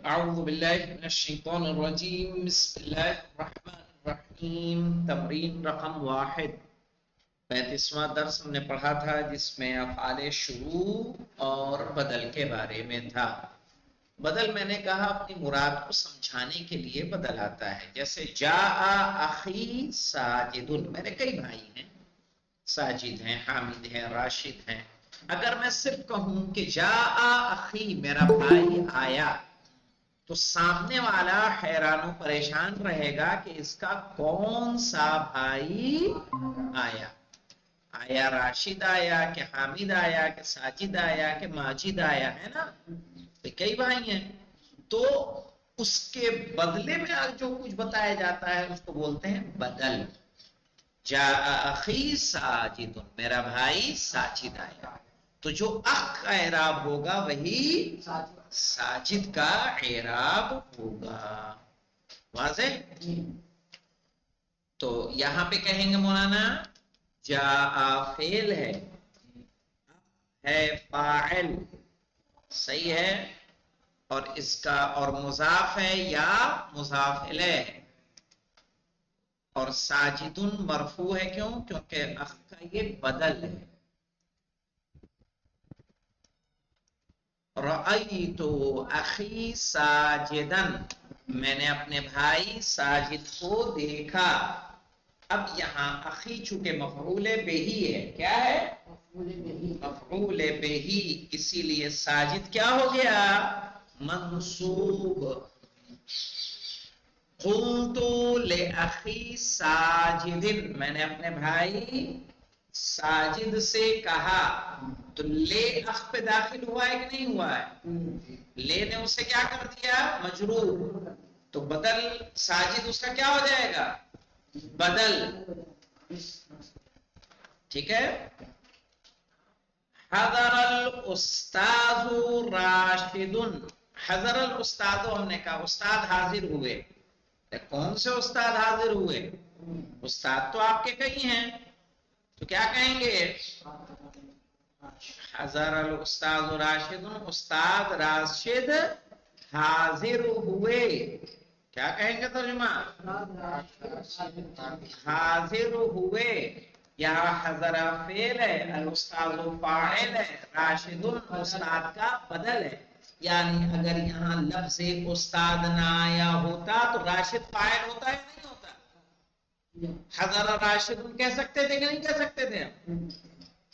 اعوذ باللہ من الشیطان الرجیم بسم اللہ الرحمن الرحیم تمرین رقم 1 35واں درس ہم نے پڑھا تھا جس میں افعال شروع اور بدل کے بارے میں تھا۔ بدل میں نے کہا اپنی مراد کو سمجھانے کے لیے بدل آتا ہے، جیسے جاء اخی ساجد، میرے کئی بھائی ہیں، ساجد ہیں، حامد ہیں، راشد ہیں۔ اگر میں صرف کہوں کہ جاء اخی میرا بھائی آیا، تو سامنے والا حیران و پریشان رہے گا کہ اس کا کون سا بھائی آیا، آیا راشد آیا کہ حامد آیا کہ ساجد آیا کہ ماجد آیا، ہے نا، کئی بھائی ہیں۔ تو اس کے بدلے میں جو کچھ بتایا جاتا ہے اس کو بولتے ہیں بدل۔ جاء اخی ساجد، میرا بھائی ساجد آیا، تو جو اخ کا اعراب ہوگا وہی ساجد کا اعراب ہوگا۔ واضح؟ تو یہاں پہ کہیں گے مولانا جاء فعل ہے فاعل، صحیح ہے، اور اس کا اور مضاف ہے یا مضاف الیہ، اور ساجدن مرفوع ہے، کیوں؟ کیونکہ اخ کا یہ بدل ہے۔ رأیت اخی ساجدن، میں نے اپنے بھائی ساجد کو دیکھا۔ اب یہاں اخی چونکہ مفعول بہی ہے، کیا ہے؟ مفعول بہی، اسی لیے ساجد کیا ہو گیا؟ منصوب۔ قلت لأخی ساجد، میں نے اپنے بھائی ساجد سے کہا، تو لے اخ پہ داخل ہوا ہے کہ نہیں ہوا ہے؟ لے نے اسے کیا کر دیا؟ مجرور، تو بدل ساجد اس کا کیا ہو جائے گا؟ بدل، ٹھیک ہے۔ حضر الاستاذ راشد، حضر الاستاذ، ہم نے کہا استاد حاضر ہوئے، کون سے استاد حاضر ہوئے؟ استاد تو آپ کے کئی ہیں، تو کیا کہیں گے؟ حضر الاستاذ راشد، استاد راشد حاضر ہوئے، کیا کہیں گے ترجمہ؟ حاضر ہوئے۔ یہاں حضر فعل ہے، الاستاذ فاعل ہے، راشد استاد کا بدل ہے، یعنی اگر یہاں لفظ استاد نہ آیا ہوتا تو راشد فاعل ہوتا ہے نہیں ہوتا؟ حضر راشد کہہ سکتے تھے کہ نہیں کہہ سکتے تھے؟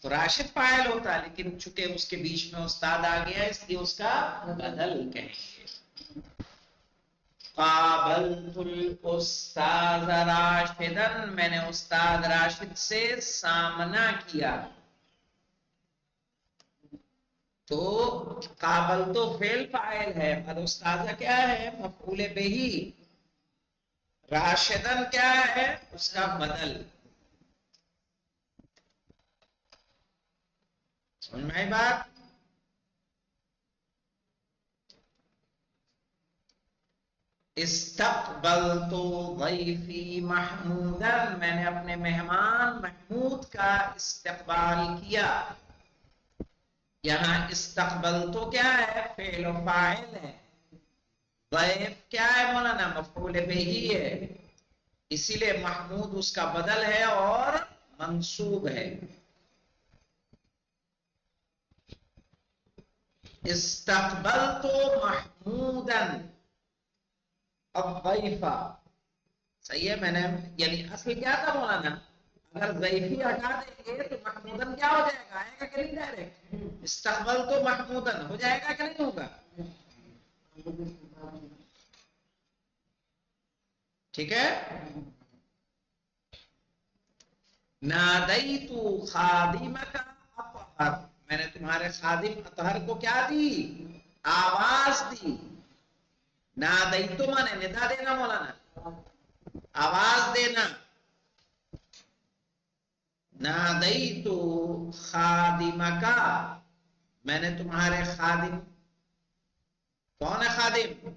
تو راشد فاعل ہوتا، لیکن چونکہ اس کے بیچ میں استاد آ گیا اس لیے اس کا بدل کہیں گے۔ قابلت الاستاذ راشدا، میں نے استاد راشد سے سامنا کیا۔ تو قابل تو فعل فاعل ہے، اور استاذ کیا ہے؟ مفعول بہی۔ راشدن کیا ہے؟ اس کا بدل۔ سمجھ میں آئی بات؟ استقبلت ضیفی محمودا، میں نے اپنے مہمان محمود کا استقبال کیا۔ یہاں استقبلت کیا ہے؟ فعل و فاعل ہے، ضیف کیا ہے مولانا؟ مفعول بہی ہے، اسی لیے محمود اس کا بدل ہے اور منصوب ہے۔ استقبلت محمودا الضیفہ، صحیح ہے، میں نے یعنی اصل کیا تھا مولانا؟ اگر ضیفی ہٹا دیں گے تو محمودن کیا ہو جائے گا؟ آئے گا کہ نہیں ڈائریکٹ؟ استقبلت محمودن ہو جائے گا کہ نہیں ہوگا؟ ٹھیک ہے۔ نادیت خادمک اطہر، میں نے تمہارے خادم اطہر کو کیا دی؟ آواز دی۔ نادیت مانے ندا دینا مولانا، آواز دینا۔ نادیت خادمک، میں نے تمہارے خادم، کون ہے خادم؟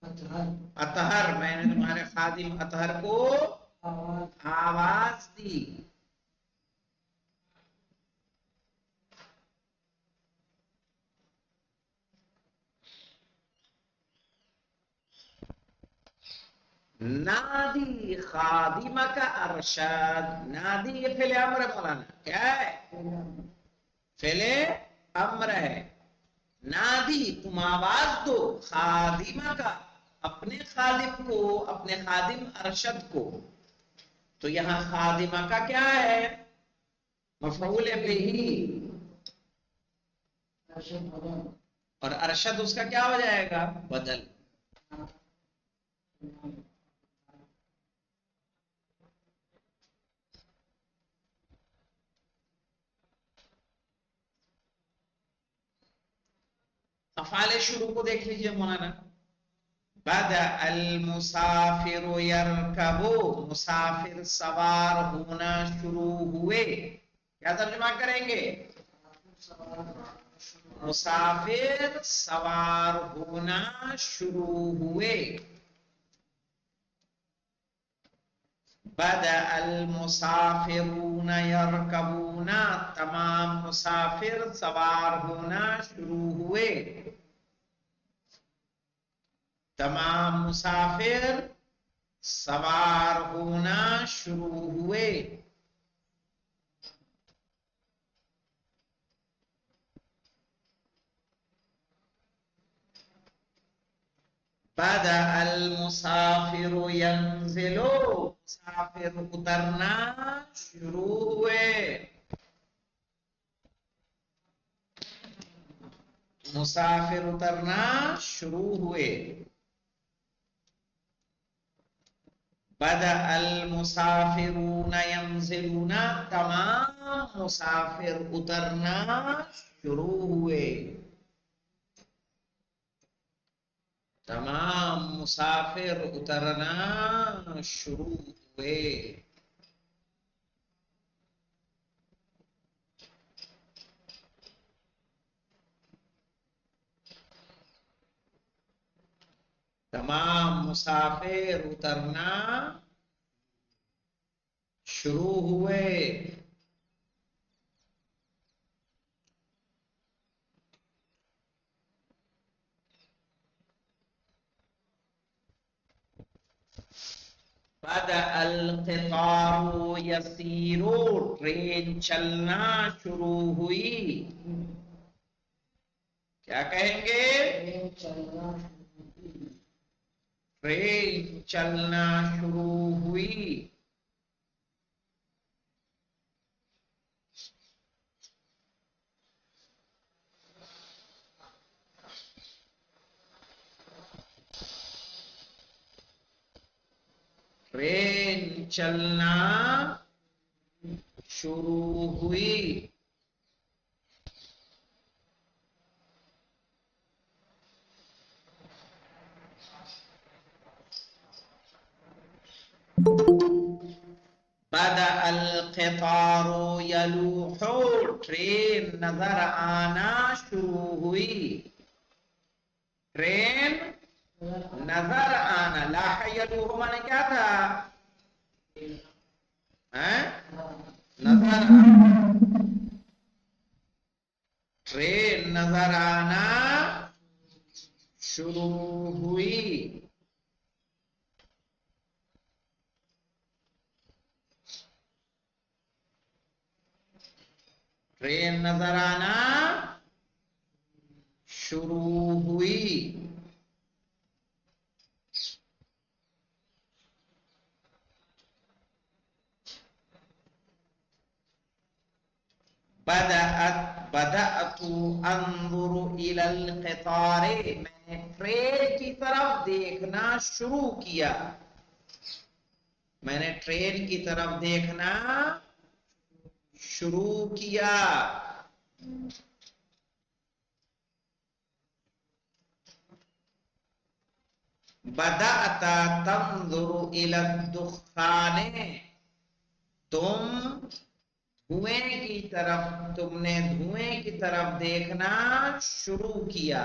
اطہر، میں نے تمہارے خادم اطہر کو آواز دی۔ نادی خادمہ کا ارشاد. نادی یہ فعل امر ہے مولانا. کیا ہے؟ فعل امر ہے. نادی تم آواز دو خادمہ کا اپنے خادم کو، اپنے خادم ارشد کو. تو یہاں خادمہ کا کیا ہے؟ مفعول بہ. اور ارشد اس کا کیا ہو جائے گا؟ بدل. افعال شروع کو دیکھ لیجئے مولانا. بدأ المسافر یرکبو، مسافر سوار ہونا شروع ہوئے. کیا ترجمہ کریں گے؟ مسافر سوار ہونا شروع ہوئے. بدأ المسافرون یرکبون، تمام مسافر سوار ہونا شروع ہوئے. تمام مسافر سوار ہونا شروع ہوئے. بدأ المسافر ينزل، مسافر اترنا شروع ہوئے. مسافر اترنا شروع ہوئے. بدأ المسافرون ينزلون، تمام مسافر اترنا شروع ہوئے. تمام مسافر اترنا شروع ہوئے. تمام مسافر اترنا شروع ہوئے. بدأ القطار يسير، ٹرین چلنا شروع ہوئی. کیا کہیں گے؟ ٹرین چلنا شروع ہوئی. ٹرین چلنا شروع ہوئی. بدأ القطار يلوح، ٹرین نظر آنا شروع ہوئی. ٹرین نظر آنا. لاح یلوح مانے کیا تھا؟ نظر آنا. ٹرین نظر آنا شروع ہوئی. ٹرین نظر آنا شروع ہوئی. بدأت انظر الى القطار، میں نے ٹرین کی طرف دیکھنا شروع کیا. میں نے ٹرین کی طرف دیکھنا شروع کیا. بدأت تنظر الى الدخان، تم دھوئیں کی طرف، تم نے دھوئیں کی طرف دیکھنا شروع کیا.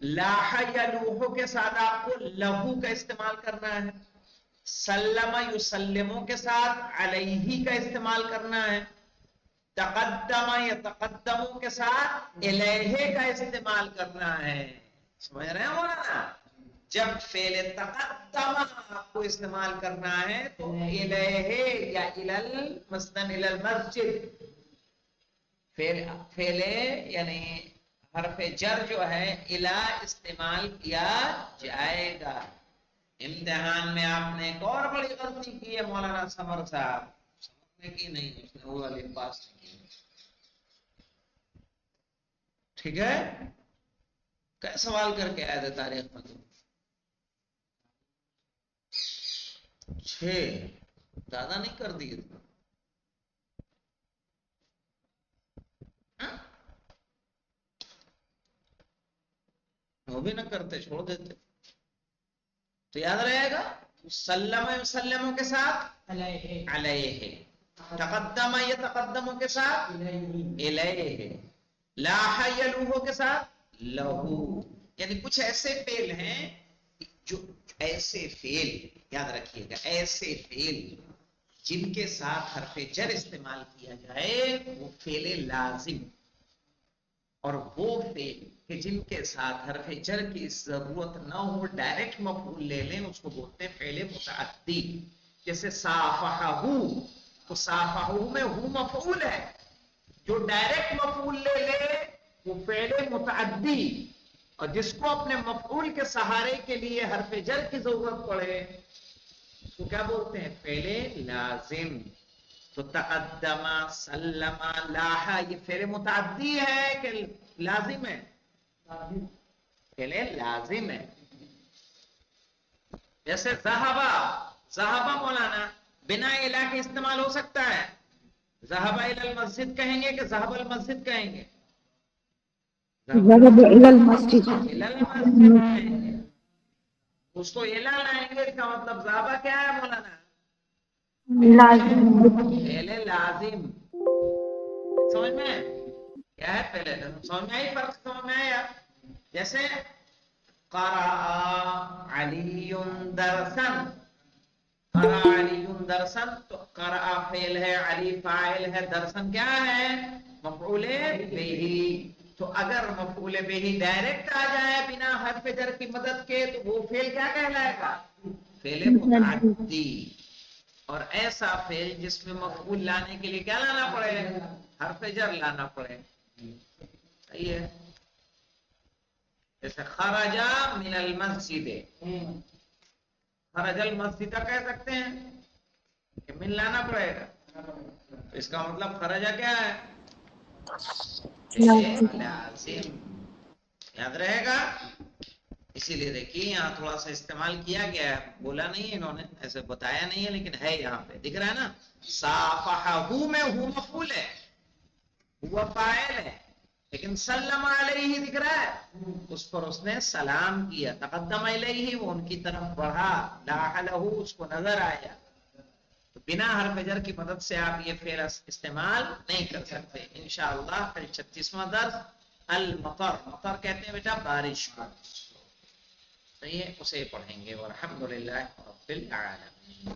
لاح یا لوحو کے ساتھ آپ کو لہو کا استعمال کرنا ہے. سلم یسلموں کے ساتھ علیہ کا استعمال کرنا ہے. تقدم یا تقدموں کے ساتھ الیہ کا استعمال کرنا ہے. سمجھ رہے ہیں مولانا؟ جب فعل تقدم آپ کو استعمال کرنا ہے تو الیہ یا الال مثلاً الال مسجد فعل یعنی حرف جر جو ہے الا استعمال کیا جائے گا. امتحان میں آپ نے ایک اور بڑی غلطی کی ہے مولانا سمر صاحب، سمر نے کی نہیں، اس نے وہ والی پاس نہیں کی. ٹھیک ہے، کیا سوال کر کے آئے تھے تاریخ میں؟ 6 زیادہ نہیں کر دیے تھے؟ وہ بھی نہ کرتے، چھوڑ دیتے. تو یاد رہے گا سلم یسلموں کے ساتھ علیہ، تقدم یتقدموں کے ساتھ الیہ، لاح یلوہ کے ساتھ لہو. یعنی کچھ ایسے فعل ہیں جو ایسے فعل یاد رکھیے گا، ایسے فعل جن کے ساتھ حرف جر استعمال کیا جائے وہ فعل لازم، اور وہ فعل کہ جن کے ساتھ حرف جر کی ضرورت نہ ہو ڈائریکٹ مفعول لے لیں اس کو بولتے ہیں فعل متعدی. جیسے صافحہ، تو صافحہ میں ہو مفعول ہے، جو ڈائریکٹ مفعول لے لے وہ فعل متعدی، اور جس کو اپنے مفعول کے سہارے کے لیے حرف جر کی ضرورت پڑے اس کو کیا بولتے ہیں؟ فعل لازم. تو تقدم، سلم، لاح یہ فعل متعدی ہے کہ لازم ہے؟ فعل لازم ہے. جیسے ذہبا مولانا بنا الہ کے استعمال ہو سکتا ہے. ذہب الی المسجد کہیں گے کہ ذہب المسجد کہیں گے؟ ذهب إلى المسجد. الی المسجد کہیں گے. اس کو الہ لائیں گے، اس کا مطلب ذہبا کیا ہے مولانا؟ لازم. فعل لازم. سمجھ میں کیا ہے؟ پہلے سمجھ میں آئی؟ فرق سمجھ میں آیا؟ جیسے قرأ علی درسن، قرأ علی درسن، تو قرأ فعل ہے، علی فاعل ہے، درسن کیا ہے؟ مفعول بہ. تو اگر مفعول بہ ڈائریکٹ آ جائے بنا حرف جر کی مدد کے تو وہ فعل کیا کہلائے گا؟ فعل متعدی. اور ایسا فعل جس میں مفعول لانے کے لیے کیا لانا پڑے؟ حرف جر لانا پڑے. صحیح ہے. جیسے خرج من المسجد، خرج المسجد کہہ سکتے ہیں کہ من لانا پڑے گا. تو اس کا مطلب خرجہ کیا ہے؟ لازم. یاد رہے گا. اسی لیے دیکھیے یہاں تھوڑا سا استعمال کیا گیا ہے، بولا نہیں ہے انہوں نے، ایسے بتایا نہیں ہے لیکن ہے یہاں پہ دکھ رہا ہے نا. صافحہ میں ہو مفعول ہے، ہوا فاعل ہے، لیکن سلم علیہ دکھ رہا ہے، اس پر اس نے سلام کیا. تقدم علیہ وہ ان کی طرف بڑھا، لاح لہو اس کو نظر آیا. تو بنا حرف جر کی مدد سے آپ یہ فعل استعمال نہیں کر سکتے. انشاءاللہ کل 36واں درس المطر، مطر کہتے ہیں بیٹا بارش کو، صحیح ہے، اسے پڑھیں گے. والحمدللہ رب العالمین.